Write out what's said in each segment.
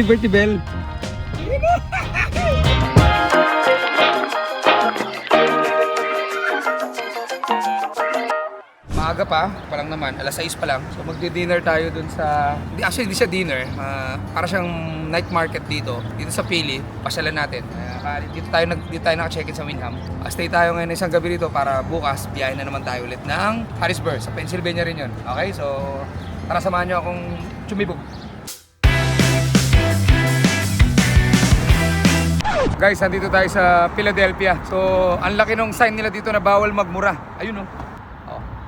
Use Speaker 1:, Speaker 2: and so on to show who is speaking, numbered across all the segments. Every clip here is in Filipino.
Speaker 1: Liberty Bell. Maaga pa lang naman, alas 6 pa lang. So magdi-dinner tayo dun sa... Actually, hindi siya dinner. Para siyang night market dito sa Pili. Pasyalan natin. Dito tayo naka-check-in sa Wyndham. Stay tayo ngayon isang gabi dito para bukas, biyahe na naman tayo ulit ng Harrisburg. Sa Pennsylvania rin yun. Okay, so tara samahan nyo akong tsumibog. Guys, nandito tayo sa Philadelphia. So, ang laki nung sign nila dito na bawal magmura. Ayun oh.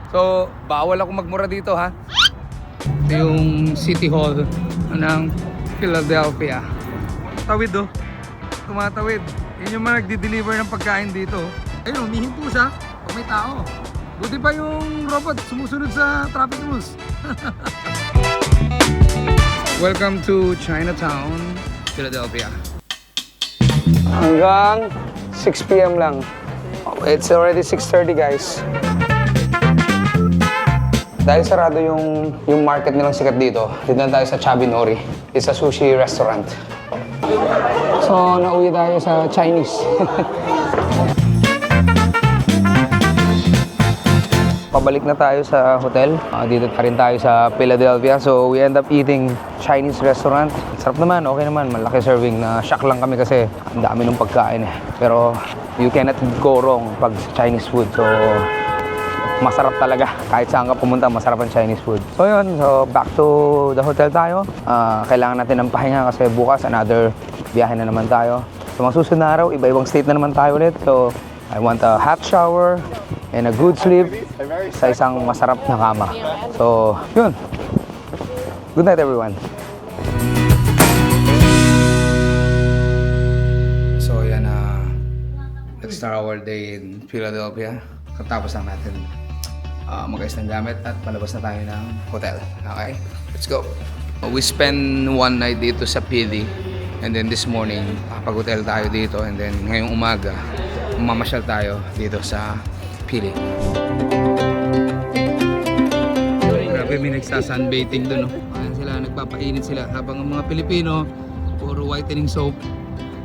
Speaker 1: So, bawal ako magmura dito ha. Ito yung City Hall ng Philadelphia. Tawid oh. Tumatawid. Yun yung mga nagdi-deliver ng pagkain dito. Ayun, humihinto siya pag may tao. Buti pa yung robot sumusunod sa traffic rules. Welcome to Chinatown, Philadelphia. Hanggang 6 PM lang. It's already 6:30 guys. Dahil sarado yung market nilang sikat dito na tayo sa Chubby Nori. It's a sushi restaurant. So, nauwi tayo sa Chinese. Pabalik na tayo sa hotel. Dito pa rin tayo sa Philadelphia. So, we end up eating Chinese restaurant. Sarap naman, okay naman. Malaki serving na shock lang kami kasi ang dami ng pagkain eh. Pero, you cannot go wrong pag Chinese food. So, masarap talaga. Kahit saan ka pumunta, masarap ang Chinese food. So yun, so back to the hotel tayo. Kailangan natin ng pahinga kasi bukas another biyahe na naman tayo. So mga susunod na araw, iba-ibang state na naman tayo ulit. So I want a hot shower and a good sleep sa isang masarap na kama. So yun. Good night everyone. So yan let's start our day in Philadelphia. Katapos lang natin mag-ayos ng gamit at palabas na tayo ng hotel. Okay? Let's go! We spend one night dito sa Pili and then this morning pag-hotel tayo dito and then ngayong umaga mamasyal tayo dito sa Pili. Grabe, may nagsasunbathing dun. Ayan sila, nagpapainit sila habang ang mga Pilipino puro whitening soap.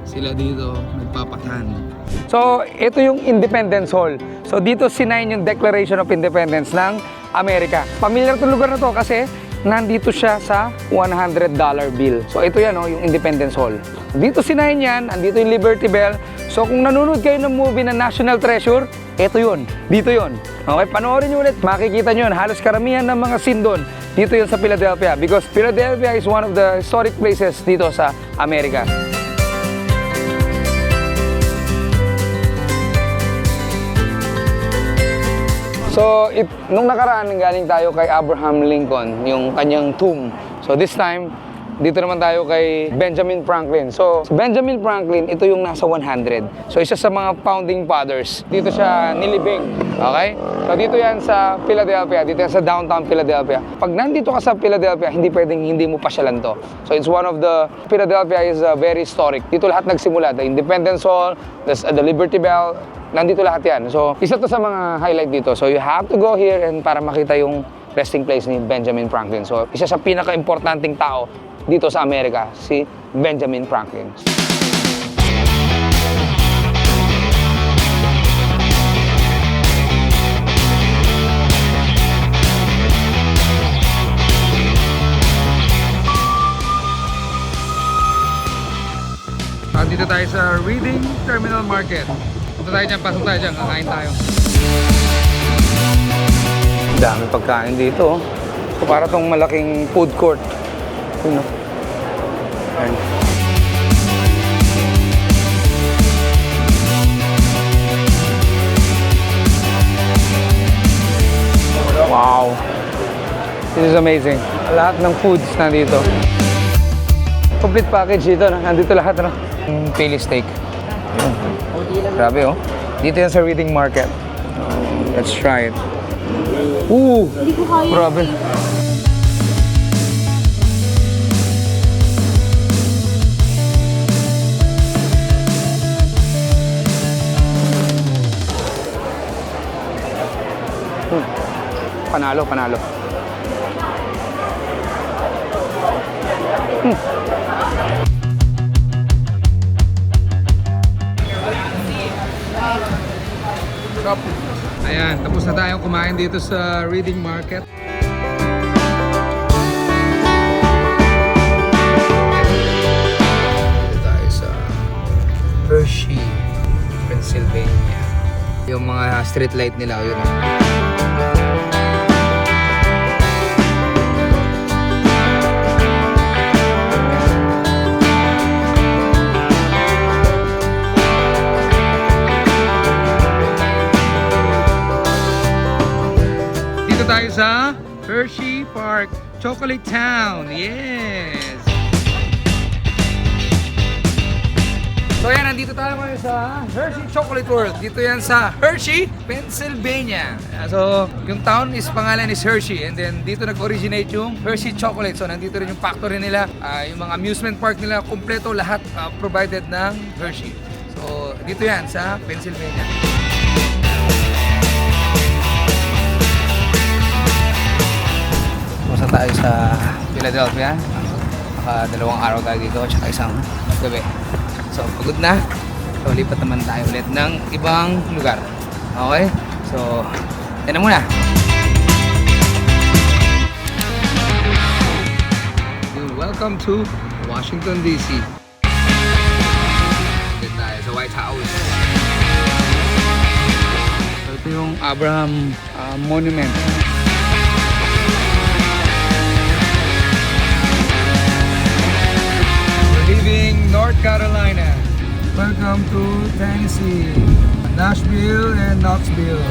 Speaker 1: Sila dito nagpapatan. So, ito yung Independence Hall. So, dito sinayin yung Declaration of Independence ng Amerika. Pamilyar itong lugar na to kasi nandito siya sa $100 bill. So, ito yan, yung Independence Hall. Dito sinayin yan, andito yung Liberty Bell. So, kung nanonood kayo ng movie na National Treasure, ito yun. Dito yun. Okay, panoorin nyo ulit. Makikita nyo yun. Halos karamihan ng mga scene doon. Dito yun sa Philadelphia. Because Philadelphia is one of the historic places dito sa Amerika. So, nung nakaraan, galing tayo kay Abraham Lincoln, yung kanyang tomb. So, this time, dito naman tayo kay Benjamin Franklin. So, Benjamin Franklin, ito yung nasa 100. So, isa sa mga founding fathers. Dito siya nilibing. Okay? So, dito yan sa Philadelphia. Dito yan sa downtown Philadelphia. Pag nandito ka sa Philadelphia, hindi pwedeng hindi mo pasyalan to. So, it's one of the... Philadelphia is very historic. Dito lahat nagsimula. The Independence Hall, the Liberty Bell, nandito lahat yan. So, isa to sa mga highlight dito. So, you have to go here and para makita yung resting place ni Benjamin Franklin. So, isa sa pinaka-importanting tao dito sa Amerika, si Benjamin Franklin. Dito tayo sa Reading Terminal Market. Punta tayo dyan, pasok tayo dyan, kakain tayo. Daming pagkain dito. So, para tong malaking food court. Yun, no? Ayan. Wow! This is amazing. Lahat ng foods nandito. Complete package dito, no? Nandito lahat, no? Philly steak. Yun. Grabe, oh. Dito yan sa Reading Market. Let's try it. Ooh! Grabe. Panalo, panalo. cup. Ayan, tapos na tayong kumain dito sa Reading Market. Dito tayo sa Hershey, Pennsylvania. Yung mga street light nila, yun. Tayo sa Hershey Park, Chocolate Town. Yes! So yan, nandito tayo ngayon sa Hershey Chocolate World. Dito yan sa Hershey, Pennsylvania. So, yung town is pangalan is Hershey. And then dito nag-originate yung Hershey Chocolate. So nandito rin yung factory nila, yung mga amusement park nila, kompleto lahat provided ng Hershey. So dito yan sa Pennsylvania. Pumunta tayo sa Philadelphia. Dalawang araw tayo dito, tsaka isang gabi. So, pagod na. So, lipat naman tayo ulit ng ibang lugar. Okay? So, yan na muna. Welcome to Washington, D.C. Dito tayo sa White House. So, ito yung Abraham Monument. Leaving North Carolina. Welcome to Tennessee, Nashville and Knoxville.